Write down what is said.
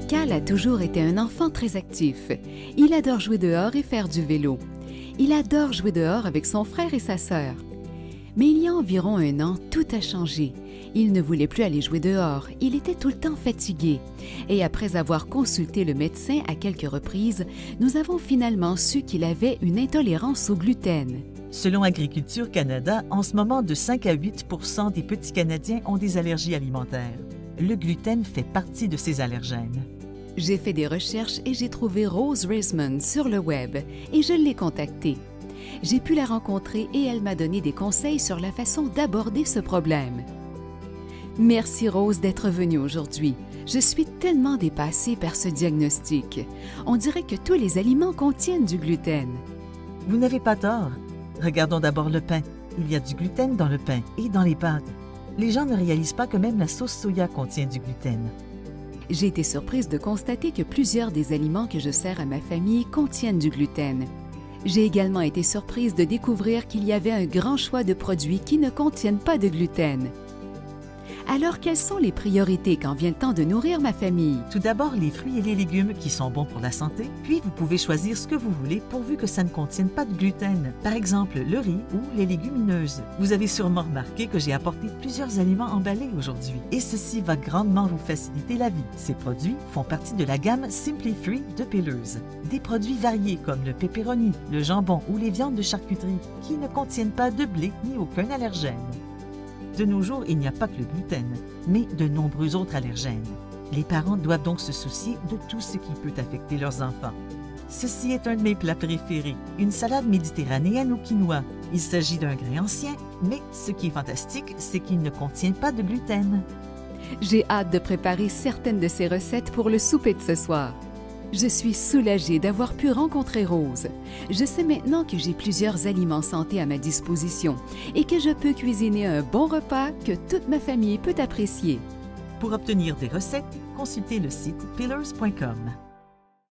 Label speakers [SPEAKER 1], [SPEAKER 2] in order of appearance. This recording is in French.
[SPEAKER 1] Cal a toujours été un enfant très actif. Il adore jouer dehors et faire du vélo. Il adore jouer dehors avec son frère et sa sœur. Mais il y a environ 1 an, tout a changé. Il ne voulait plus aller jouer dehors, il était tout le temps fatigué. Et après avoir consulté le médecin à quelques reprises, nous avons finalement su qu'il avait une intolérance au gluten.
[SPEAKER 2] Selon Agriculture Canada, en ce moment, de 5 à 8 % des petits Canadiens ont des allergies alimentaires. Le gluten fait partie de ces allergènes.
[SPEAKER 1] J'ai fait des recherches et j'ai trouvé Rose Risman sur le web et je l'ai contactée. J'ai pu la rencontrer et elle m'a donné des conseils sur la façon d'aborder ce problème. Merci Rose d'être venue aujourd'hui. Je suis tellement dépassée par ce diagnostic. On dirait que tous les aliments contiennent du gluten.
[SPEAKER 2] Vous n'avez pas tort. Regardons d'abord le pain. Il y a du gluten dans le pain et dans les pâtes. Les gens ne réalisent pas que même la sauce soya contient du gluten.
[SPEAKER 1] J'ai été surprise de constater que plusieurs des aliments que je sers à ma famille contiennent du gluten. J'ai également été surprise de découvrir qu'il y avait un grand choix de produits qui ne contiennent pas de gluten. Alors, quelles sont les priorités quand vient le temps de nourrir ma famille?
[SPEAKER 2] Tout d'abord, les fruits et les légumes qui sont bons pour la santé, puis vous pouvez choisir ce que vous voulez pourvu que ça ne contienne pas de gluten. Par exemple, le riz ou les légumineuses. Vous avez sûrement remarqué que j'ai apporté plusieurs aliments emballés aujourd'hui et ceci va grandement vous faciliter la vie. Ces produits font partie de la gamme Simply Free de Pillers. Des produits variés comme le pepperoni, le jambon ou les viandes de charcuterie qui ne contiennent pas de blé ni aucun allergène. De nos jours, il n'y a pas que le gluten, mais de nombreux autres allergènes. Les parents doivent donc se soucier de tout ce qui peut affecter leurs enfants. Ceci est un de mes plats préférés, une salade méditerranéenne au quinoa. Il s'agit d'un grain ancien, mais ce qui est fantastique, c'est qu'il ne contient pas de gluten.
[SPEAKER 1] J'ai hâte de préparer certaines de ces recettes pour le souper de ce soir. Je suis soulagée d'avoir pu rencontrer Rose. Je sais maintenant que j'ai plusieurs aliments santé à ma disposition et que je peux cuisiner un bon repas que toute ma famille peut apprécier.
[SPEAKER 2] Pour obtenir des recettes, consultez le site pillers.com.